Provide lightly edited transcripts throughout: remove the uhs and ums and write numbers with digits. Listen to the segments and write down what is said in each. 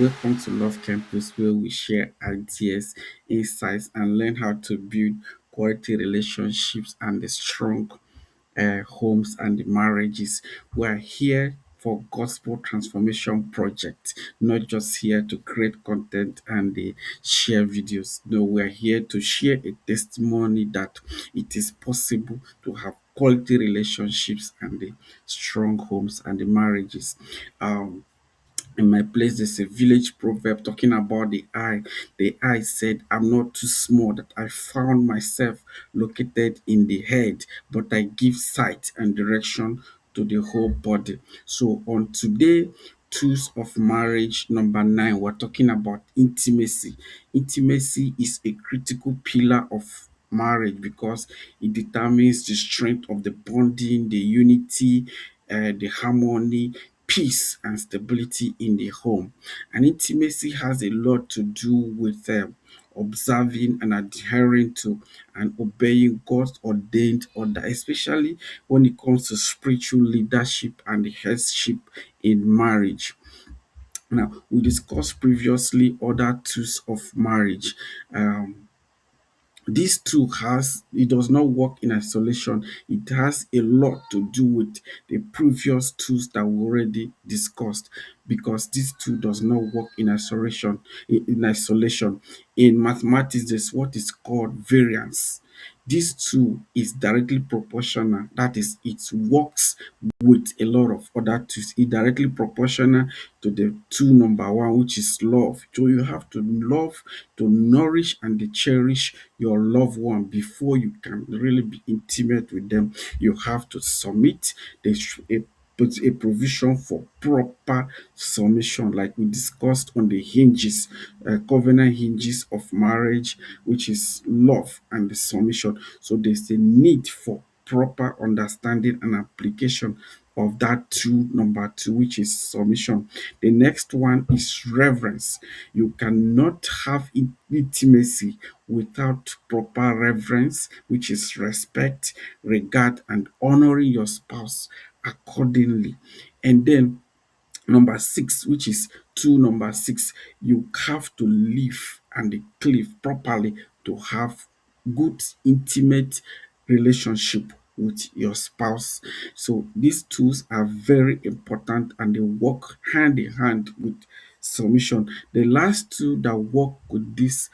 welcome to Love Campus, where we share ideas, insights, and learn how to build quality relationships and the strong homes and the marriages. We are here for gospel transformation project, not just here to create content and share videos. No, we are here to share a testimony that it is possible to have quality relationships and the strong homes and the marriages. Um, in my place, there's a village proverb talking about the eye. The eye said, I'm not too small that I found myself located in the head, but I give sight and direction to the whole body. So on today, tools of marriage number 9, we're talking about intimacy. Intimacy is a critical pillar of marriage because it determines the strength of the bonding, the unity, the harmony, peace, and stability in the home. And intimacy has a lot to do with observing and adhering to and obeying God's ordained order, especially when it comes to spiritual leadership and the headship in marriage. Now, we discussed previously other tools of marriage. This tool has it does not work in isolation. It has a lot to do with the previous tools that we already discussed because this tool does not work in isolation. In mathematics, there's what is called variance. This tool is directly proportional. That is, it works with a lot of other tools. It directly proportional to the tool number one, which is love. So you have to love, to nourish and to cherish your loved one before you can really be intimate with them. You have to submit. There's a provision for proper submission, like we discussed on the hinges, covenant hinges of marriage, which is love and the submission. So there's a need for proper understanding and application of that tool number 2, which is submission. The next one is reverence. You cannot have intimacy without proper reverence, which is respect, regard, and honoring your spouse accordingly. And then number 6, which is tool number 6, you have to live and cleave properly to have good intimate relationship with your spouse. So these tools are very important and they work hand in hand with submission. The last tool that work with this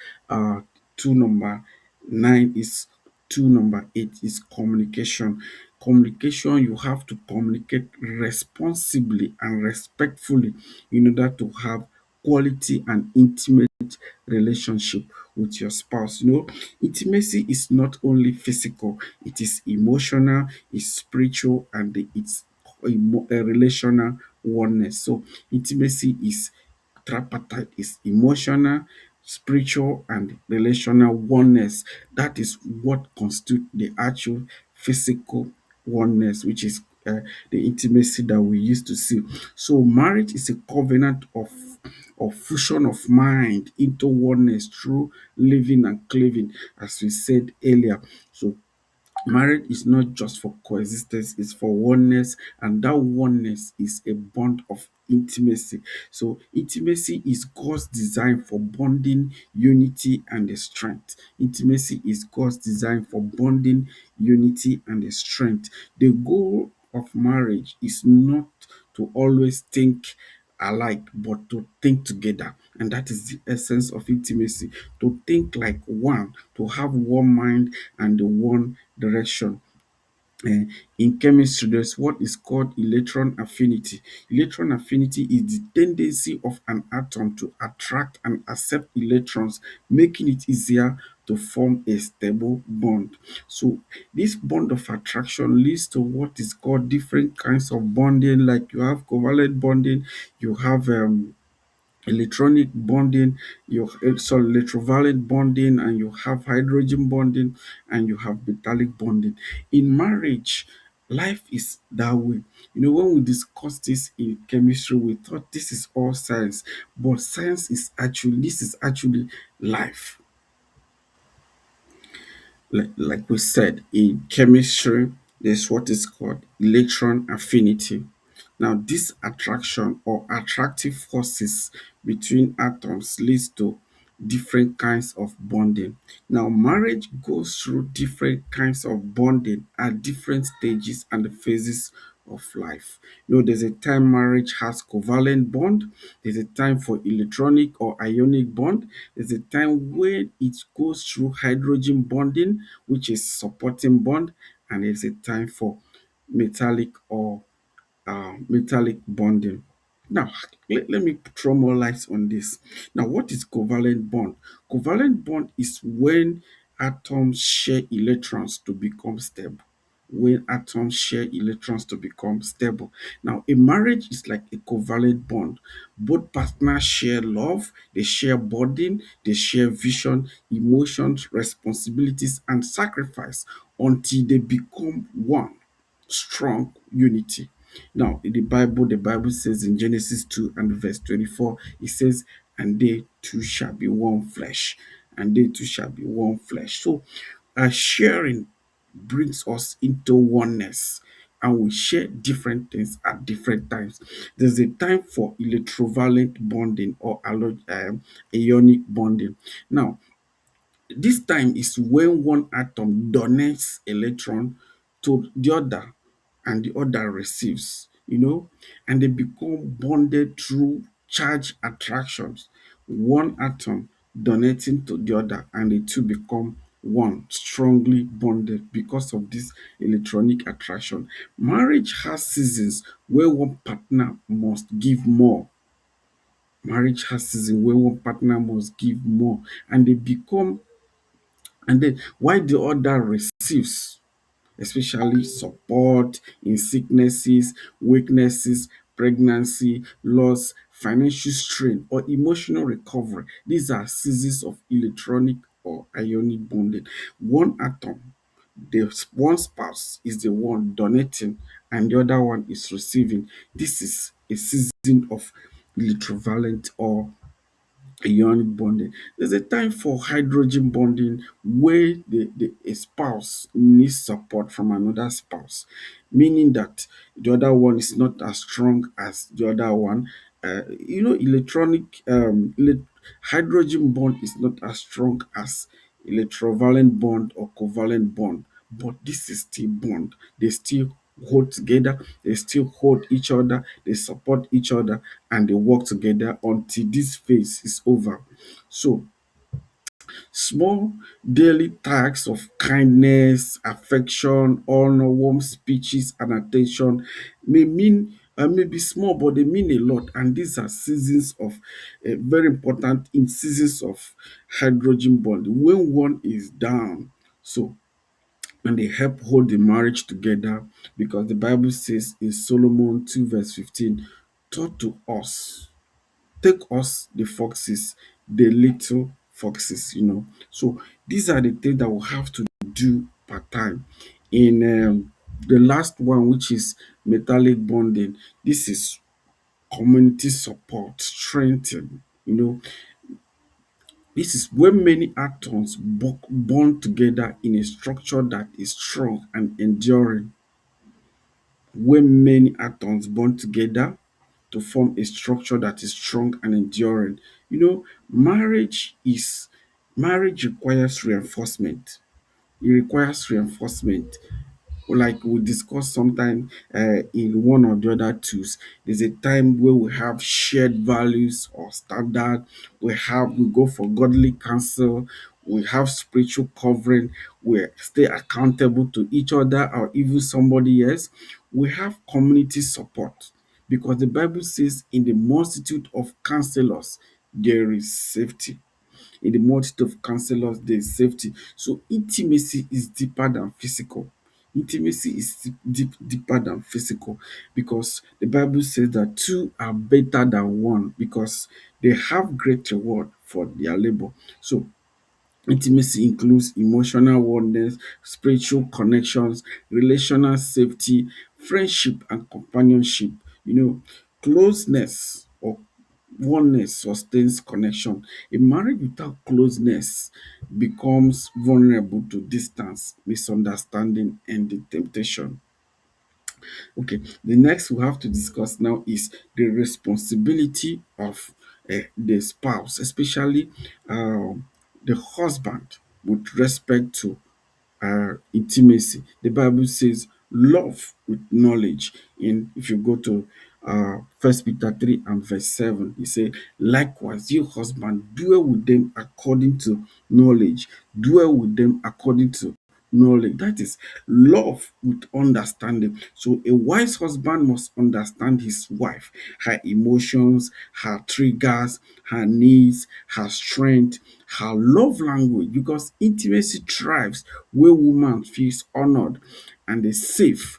tool number 9 is tool number 8 is communication. Communication, you have to communicate responsibly and respectfully in order to have quality and intimate relationship with your spouse. Intimacy is not only physical, it is emotional, it's spiritual, and it's a relational oneness. So intimacy is tripartite, is emotional, spiritual, and relational oneness. That is what constitute the actual physical oneness, which is the intimacy that we used to see. So marriage is a covenant of fusion of mind into oneness through living and cleaving, as we said earlier. So marriage is not just for coexistence, it's for oneness, and that oneness is a bond of intimacy. So intimacy is God's design for bonding, unity, and the strength. Intimacy is God's design for bonding, unity, and the strength. The goal of marriage is not to always think alike, but to think together. And that is the essence of intimacy, to think like one, to have one mind and the one direction. Eh, in chemistry, there's what is called electron affinity. Electron affinity is the tendency of an atom to attract and accept electrons, making it easier to form a stable bond. So, this bond of attraction leads to what is called different kinds of bonding, like you have covalent bonding, you have electronic bonding, electrovalent bonding, and you have hydrogen bonding, and you have metallic bonding. In marriage, life is that way. When we discussed this in chemistry, we thought this is all science, but science is actually this is actually life. Like we said in chemistry, there's what is called electron affinity. Now, this attraction or attractive forces between atoms leads to different kinds of bonding. Now, marriage goes through different kinds of bonding at different stages and phases of life. There's a time marriage has covalent bond, there's a time for electronic or ionic bond, there's a time when it goes through hydrogen bonding, which is supporting bond, and there's a time for metallic or metallic bonding. Now, let me throw more light on this. Now, what is covalent bond? Covalent bond is when atoms share electrons to become stable. When atoms share electrons to become stable. Now, a marriage is like a covalent bond. Both partners share love, they share burden, they share vision, emotions, responsibilities, and sacrifice until they become one strong unity. Now, in the Bible says in Genesis 2 and verse 24, it says, and they two shall be one flesh, and they two shall be one flesh. So, sharing brings us into oneness, and we share different things at different times. There's a time for electrovalent bonding or ionic bonding. Now, this time is when one atom donates electron to the other and the other receives, and they become bonded through charge attractions. One atom donating to the other and the two become one, strongly bonded because of this electronic attraction. Marriage has seasons where one partner must give more. Marriage has seasons where one partner must give more, and they become and then while the other receives, especially support in sicknesses, weaknesses, pregnancy, loss, financial strain, or emotional recovery. These are seasons of electronic or ionic bonding. One atom, one spouse is the one donating and the other one is receiving. This is a season of electrovalent or ionic bonding. There's a time for hydrogen bonding where a spouse needs support from another spouse, meaning that the other one is not as strong as the other one. Electronic hydrogen bond is not as strong as electrovalent bond or covalent bond, but this is still bond. They still hold together, they still hold each other, they support each other, and they work together until this phase is over. So, small daily tasks of kindness, affection, honor, warm speeches, and attention may be small, but they mean a lot. And these are seasons of very important in seasons of hydrogen bond when one is down. So, and they help hold the marriage together because the Bible says in Solomon 2 verse 15, taught to us, take us the foxes, the little foxes. So these are the things that we have to do part time. In the last one, which is metallic bonding, this is community support, strengthening. This is when many atoms bond together in a structure that is strong and enduring. When many atoms bond together to form a structure that is strong and enduring. Marriage requires reinforcement. It requires reinforcement, like we discussed sometime in one or the other tools. There's a time where we have shared values or standard. We go for godly counsel. We have spiritual covering. We stay accountable to each other or even somebody else. We have community support because the Bible says, in the multitude of counselors, there is safety. In the multitude of counselors, there is safety. So intimacy is deeper than physical. Intimacy is deeper than physical because the Bible says that two are better than one because they have great reward for their labor. So intimacy includes emotional oneness, spiritual connections, relational safety, friendship and companionship. Closeness or oneness sustains connection. A marriage without closeness becomes vulnerable to distance, misunderstanding, and the temptation. Okay, the next we have to discuss now is the responsibility of the spouse, especially the husband, with respect to intimacy. The Bible says, "Love with knowledge." In if you go to First Peter 3 and verse 7, he said, "Likewise, you husband, dwell with them according to knowledge. Dwell with them according to knowledge." That is love with understanding. So a wise husband must understand his wife, her emotions, her triggers, her needs, her strength, her love language, because intimacy thrives where woman feels honored and is safe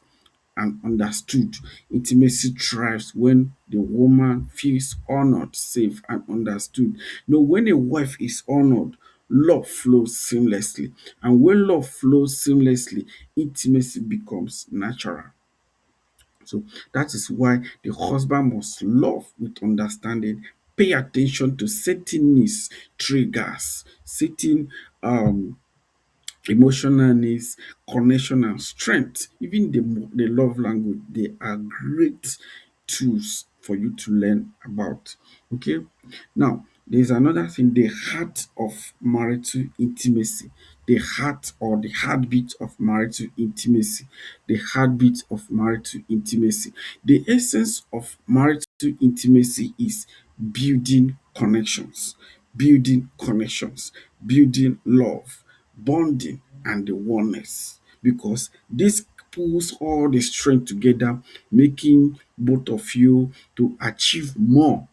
and understood. Intimacy thrives when the woman feels honored, safe, and understood. When a wife is honored, love flows seamlessly. And when love flows seamlessly, intimacy becomes natural. So that is why the husband must love with understanding, pay attention to certain needs, triggers, certain emotional needs, connection and strength. Even the love language, they are great tools for you to learn about. Okay. Now, there's another thing, the heart of marital intimacy. The heart or the heartbeat of marital intimacy. The heartbeat of marital intimacy. The essence of marital intimacy is building connections, building love, bonding, and the oneness, because this pulls all the strength together, making both of you to achieve more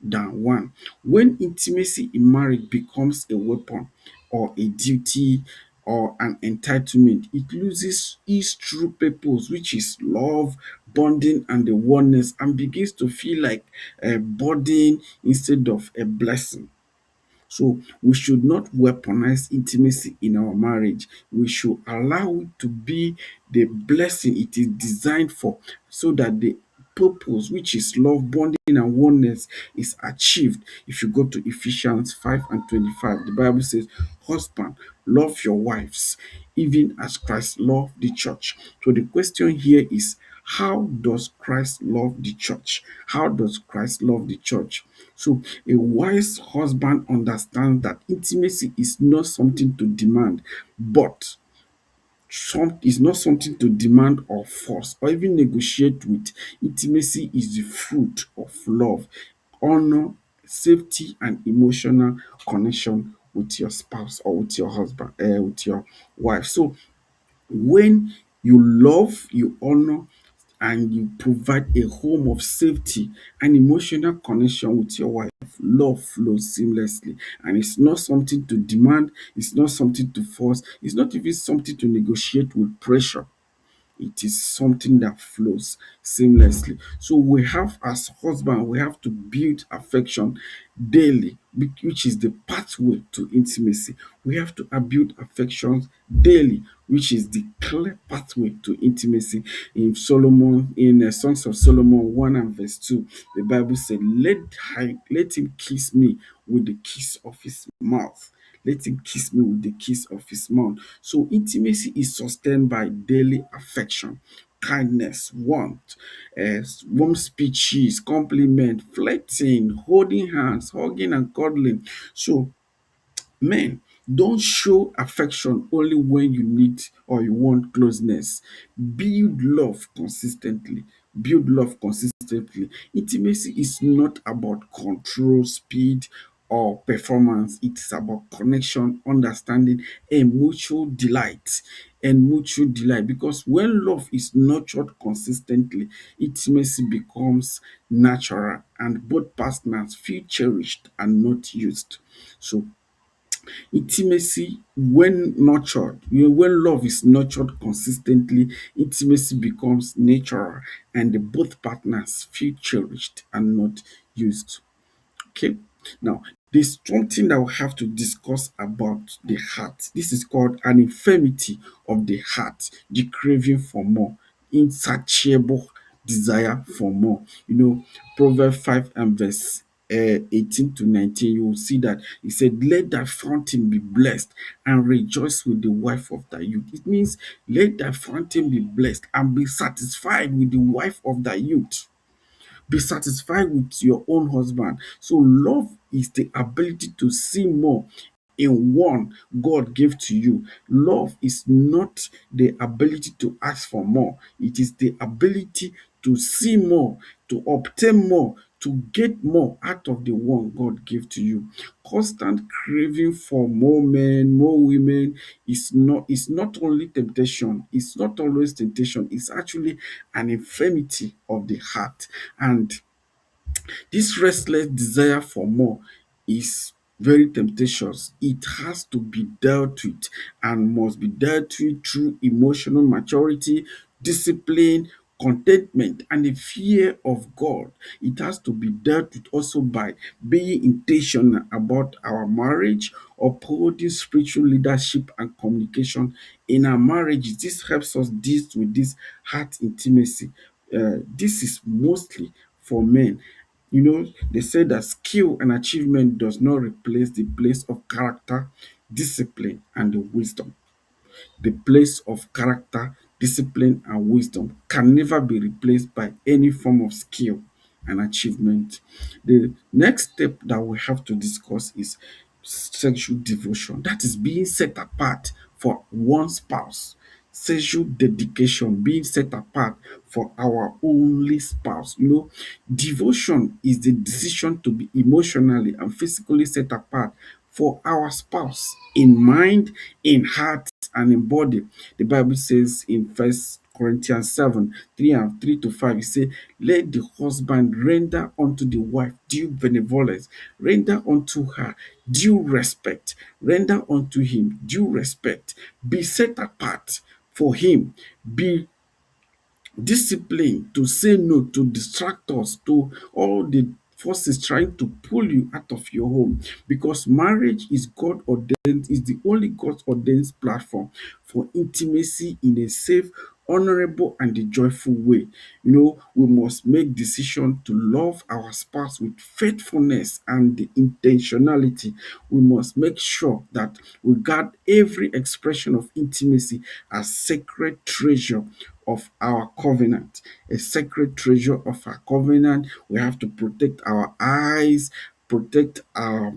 than one. When intimacy in marriage becomes a weapon or a duty or an entitlement, it loses its true purpose, which is love, bonding, and the oneness, and begins to feel like a burden instead of a blessing. So we should not weaponize intimacy in our marriage. We should allow it to be the blessing it is designed for, so that the purpose, which is love, bonding, and oneness, is achieved. If you go to Ephesians 5 and 25, the Bible says, "Husband, love your wives, even as Christ loved the church." So the question here is, how does Christ love the church? How does Christ love the church? So a wise husband understands that intimacy is not something to demand, but is not something to demand or force or even negotiate with. Intimacy is the fruit of love, honor, safety, and emotional connection with your spouse or with your husband, with your wife. So when you love, you honor, and you provide a home of safety and emotional connection with your wife, love flows seamlessly. And it's not something to demand, it's not something to force, it's not even something to negotiate with pressure. It is something that flows seamlessly. So we have, as husband, we have to build affection daily, which is the pathway to intimacy. We have to build affections daily, which is the clear pathway to intimacy. In Solomon, in Songs of Solomon 1 and verse 2, the Bible said, let him kiss me with the kiss of his mouth. Let him kiss me with the kiss of his mouth. So intimacy is sustained by daily affection, kindness, warmth, warm speeches, compliment, flirting, holding hands, hugging and cuddling. So men, don't show affection only when you need or you want closeness. Build love consistently. Build love consistently. Intimacy is not about control, speed, or performance. It's about connection, understanding, and mutual delight. Because when love is nurtured consistently, intimacy becomes natural and both partners feel cherished and not used. So intimacy, when nurtured, when love is nurtured consistently, intimacy becomes natural and the both partners feel cherished and not used. Okay. Now, there's something that we have to discuss about the heart. This is called an infirmity of the heart, the craving for more, insatiable desire for more. Proverbs 5 and verse 18 to 19, you will see that he said, let thy fountain be blessed and rejoice with the wife of thy youth. It means let thy fountain be blessed and be satisfied with the wife of thy youth. Be satisfied with your own husband. So love is the ability to see more in one God gave to you. Love is not the ability to ask for more. It is the ability to see more, to obtain more, to get more out of the one God gave to you. Constant craving for more men, more women is not only temptation, it's not always temptation, it's actually an infirmity of the heart. And this restless desire for more is very temptatious. It has to be dealt with and must be dealt with through emotional maturity, discipline, contentment, and the fear of God. It has to be dealt with also by being intentional about our marriage, upholding spiritual leadership and communication in our marriages. This helps us deal with this heart intimacy. This is mostly for men. They say that skill and achievement does not replace the place of character, discipline, and the wisdom. The place of character, discipline, and wisdom can never be replaced by any form of skill and achievement. The next step that we have to discuss is sexual devotion. That is being set apart for one spouse. Sexual dedication, being set apart for our only spouse. Devotion is the decision to be emotionally and physically set apart for our spouse in mind, in heart, and in body. The Bible says in First Corinthians 7, 3 and 3 to 5, it says, let the husband render unto the wife due benevolence, render unto her due respect, render unto him due respect, be set apart for him, be discipline to say no to distractors, to all the forces trying to pull you out of your home, because marriage is God ordained, is the only God ordained platform for intimacy in a safe, honorable, and a joyful way. We must make decision to love our spouse with faithfulness and the intentionality. We must make sure that we guard every expression of intimacy as sacred treasure of our covenant, a sacred treasure of our covenant. We have to protect our eyes, protect our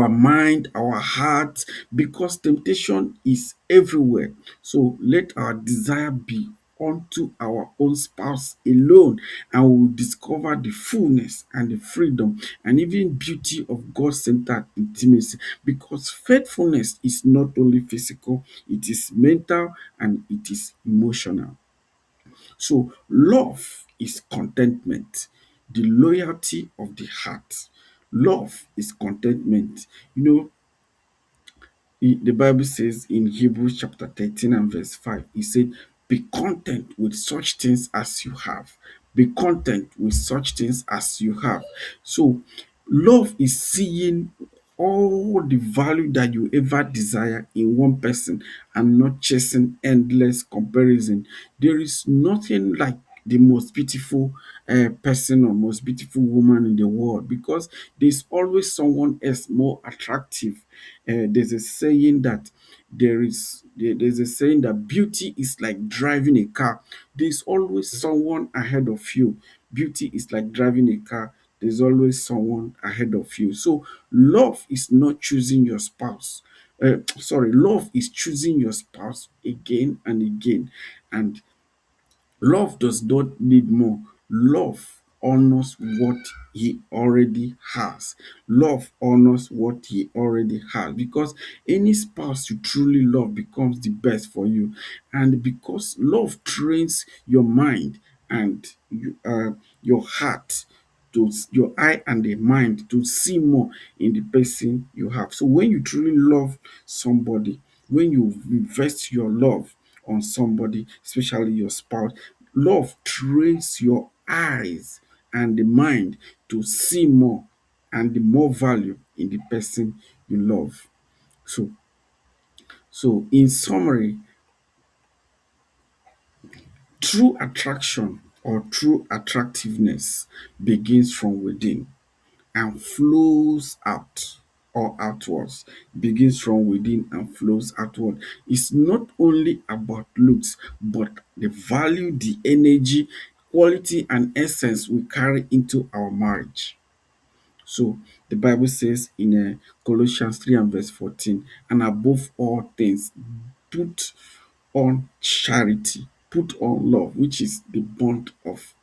mind, our heart, because temptation is everywhere. So let our desire be unto our own spouse alone, and we will discover the fullness and the freedom and even beauty of God-centered intimacy, because faithfulness is not only physical, it is mental and it is emotional. So love is contentment, the loyalty of the heart. Love is contentment. The Bible says in Hebrews chapter 13 and verse 5, it said, be content with such things as you have. Be content with such things as you have. So, love is seeing all the value that you ever desire in one person and not chasing endless comparison. There is nothing like the most beautiful person or most beautiful woman in the world, because there's always someone else more attractive. There's a saying that beauty is like driving a car. There's always someone ahead of you. Beauty is like driving a car. There's always someone ahead of you. So love is not choosing your spouse. Love is choosing your spouse again and again. And love does not need more. Love honors what he already has. Love honors what he already has, because any spouse you truly love becomes the best for you. And because love trains your mind and your heart, to your eye and the mind to see more in the person you have. So when you truly love somebody, when you invest your love on somebody, especially your spouse, love trains your eyes and the mind to see more and the more value in the person you love. So, in summary, true attraction or true attractiveness begins from within and flows out or outwards, begins from within and flows outward. It's not only about looks, but the value, the energy, quality, and essence we carry into our marriage. So the Bible says in Colossians 3 and verse 14, and above all things, put on charity, put on love, which is the bond of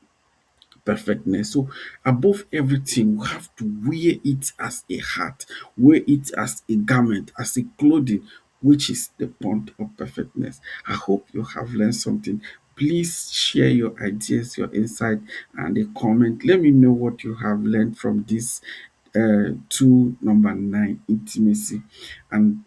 perfectness. So above everything, we have to wear it as a hat, wear it as a garment, as a clothing, which is the bond of perfectness. I hope you have learned something. Please share your ideas, your insight, and a comment. Let me know what you have learned from this tool number 9, intimacy. And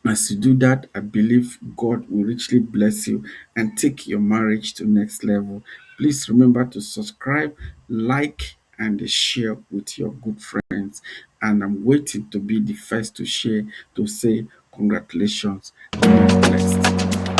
as you do that, I believe God will richly bless you and take your marriage to next level. Please remember to subscribe, like, and share with your good friends. And I'm waiting to be the first to share, to say congratulations. God bless.